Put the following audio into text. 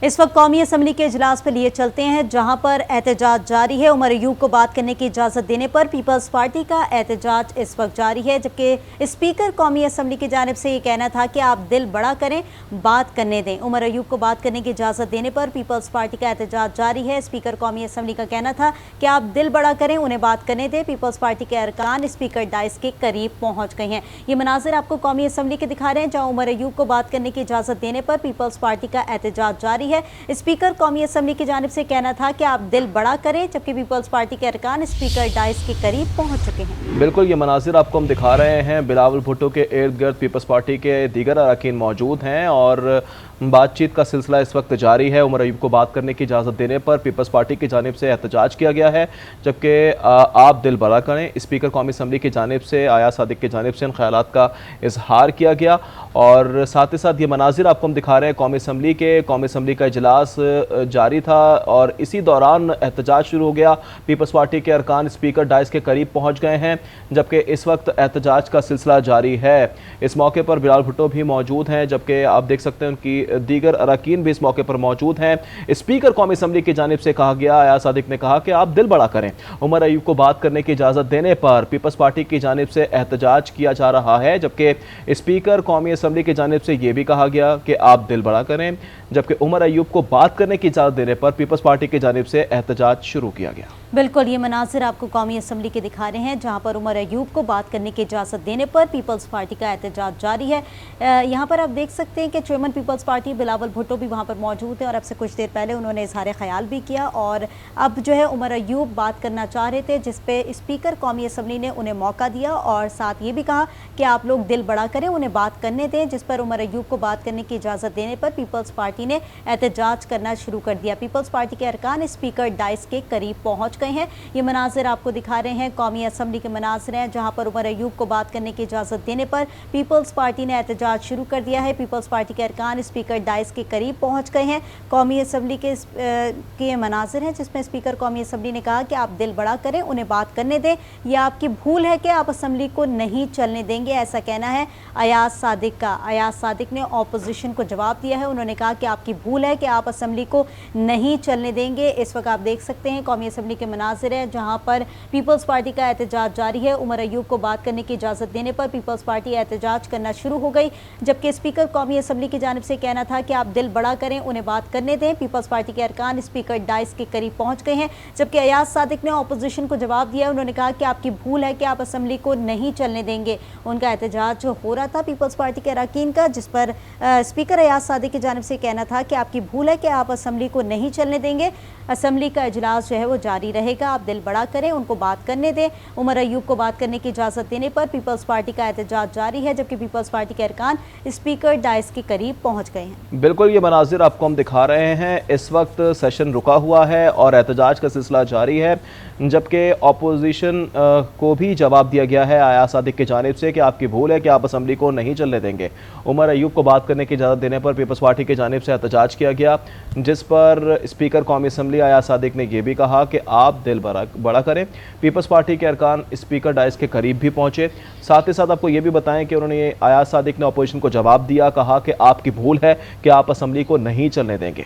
इस वक्त कौमी असम्बली के इजलास पर लिए चलते हैं जहां पर एहतजाज जारी है। उमर अयूब को बात करने की इजाज़त देने पर पीपल्स पार्टी का एहतजाज इस वक्त जारी है, जबकि स्पीकर कौमी असम्बली की जानिब से ये कहना था कि आप दिल बड़ा करें, बात करने दें। उमर अयूब को बात करने की इजाज़त देने पर पीपल्स पार्टी का एहतजाज जारी है। स्पीकर कौमी असम्बली का कहना था कि आप दिल बड़ा करें, उन्हें बात करने दें। पीपल्स पार्टी के अरकान स्पीकर डाइस के करीब पहुँच गए हैं। ये मनाजिर आपको कौमी असम्बली के दिखा रहे हैं जहाँ उमर अयूब को बात करने की इजाज़त देने पर पीपल्स पार्टी का एहतजाज जारी है। स्पीकर कौमी असम्बली की जानिब से कहना था कि आप दिल बड़ा करें, जबकि पीपल्स पार्टी के अरकान स्पीकर डाइस के करीब पहुंच चुके हैं। बिल्कुल, ये मनाजिर आपको हम दिखा रहे हैं। बिलावल भुट्टो के इर्द गिर्द पीपल्स पार्टी के दीगर अरकान मौजूद हैं और बातचीत का सिलसिला इस वक्त जारी है। उमर अयूब को बात करने की इजाज़त देने पर पीपल्स पार्टी की जानिब से एहतजाज किया गया है, जबकि आप दिल बड़ा करें स्पीकर कौमी असम्बली की जानिब से आया सादिक की जानिब से इन ख्यालात का इजहार किया गया। और साथ ही साथ ये मनाजिर आपको हम दिखा रहे हैं कौमी असम्बली का इजलास जारी था और इसी दौरान एहतजाज शुरू हो गया। पीपल्स पार्टी के अरकान स्पीकर डाइस के करीब पहुंच गए हैं, जबकि इस वक्त एहतजाज का सिलसिला जारी है। इस मौके पर बिलावल भुट्टो भी मौजूद हैं, जबकि आप देख सकते हैं उनकी दीगर अरकान भी इस मौके पर मौजूद हैं। स्पीकर कौमी असम्बली की जानिब से कहा गया, आया सादिक ने कहा कि आप दिल बड़ा करें। उमर अयूब को बात करने की इजाज़त देने पर पीपल्स पार्टी की जानिब से एहतजाज किया जा रहा है, जबकि स्पीकर कौमी असम्बली की जानिब से यह भी कहा गया कि आप दिल बड़ा करें। जबकि उमर अयूब को बात करने की इजाज़त देने पर पीपल्स पार्टी की जानिब से एहतजाज शुरू किया गया। बिल्कुल, ये मनाजिर आपको कौमी असम्बली के दिखा रहे हैं जहाँ पर उमर अयूब को बात करने की इजाज़त देने पर पीपल्स पार्टी का एहतजाज जारी है। यहाँ पर आप देख सकते हैं कि chairman Peoples Party Bilawal Bhutto भी वहाँ पर मौजूद है और अब से कुछ देर पहले उन्होंने इजहार ख्याल भी किया। और अब जो है उमर अयूब बात करना चाह रहे थे, जिस पे स्पीकर कौमी असम्बली ने उन्हें मौका दिया और साथ ये भी कहा कि आप लोग दिल बड़ा करें, उन्हें बात करने दें, जिस पर उमर अयूब को बात करने की इजाज़त देने पर पीपल्स पार्टी ने एहतजाज करना शुरू कर दिया। पीपल्स पार्टी के अरकान स्पीकर डाइस के करीब पहुँच गए हैं। ये मनाजिर आपको दिखा रहे हैं कौमी असम्बली के मनाजिर हैं, जहाँ पर उमर अयूब को बात करने की इजाज़त देने पर पीपल्स पार्टी ने एहतजाज शुरू कर दिया है। पीपल्स पार्टी के अरकान स्पीकर डाइस के करीब पहुँच गए हैं। कौमी असम्बली के मनाजिर हैं, जिसमें स्पीकर कौमी असम्बली ने कहा कि आप दिल बड़ा करें, उन्हें बात करने दें। यह आपकी भूल है कि आप असम्बली को नहीं चलने देंगे, ऐसा कहना है अयाज सादिक का। अयाज सादिक ने ऑपोजिशन को जवाब दिया है। उन्होंने कहा कि आपकी भूल है कि आप असम्बली को नहीं चलने देंगे। इस वक्त आप देख सकते हैं कौमी असम्बली के मनाजिर है, जहाँ पर पीपल्स पार्टी का एहतजाज जारी है। उमर अयूब को बात करने की इजाज़त देने पर पीपल्स पार्टी एहतजाज करना शुरू हो गई, जबकि स्पीकर कौमी असम्बली की जानिब से कहना था कि आप दिल बड़ा करें, उन्हें बात करने दें। पीपल्स पार्टी के अरकान स्पीकर डाइस के करीब पहुंच गए हैं, जबकि अयाज सादिक ने ऑपोजिशन को जवाब दिया। उन्होंने कहा कि आपकी भूल है कि आप असम्बली को नहीं चलने देंगे। उनका एहतजाज हो रहा था पीपल्स पार्टी के अरकान का, जिस पर स्पीकर अयाज सादिक की जानिब से कहना था कि आपकी भूल है कि आप असम्बली को नहीं चलने देंगे, असम्बली का इजलास जो है वो जारी रहेगा, आप दिल बड़ा करें, उनको बात करने दें। उमर अयूब को बात करने की इजाज़त देने पर पीपल्स पार्टी का एहतजाज जारी है, जबकि पीपल्स पार्टी के अरकान स्पीकर डाइस के करीब पहुंच गए हैं। बिल्कुल, ये मनाजिर आपको हम दिखा रहे हैं। इस वक्त सेशन रुका हुआ है और एहतजाज का सिलसिला जारी है, जबकि अपोजिशन को भी जवाब दिया गया है आया सादिक की जानिब से कि आपकी भूल है कि आप असम्बली को नहीं चलने देंगे। उमर अयूब को बात करने की इजाज़त देने पर पीपल्स पार्टी की जानिब से एहतजाज किया गया, जिस पर स्पीकर कौमी असम्बली आया सादिक ने यह भी कहा कि आप दिल बड़ा करें। पीपल्स पार्टी के अरकान स्पीकर डाइस के करीब भी पहुंचे। साथ ही साथ आपको ये भी बताएं कि उन्होंने आया सादिक ने अपोजिशन को जवाब दिया, कहा कि आपकी भूल है कि आप असम्बली को नहीं चलने देंगे।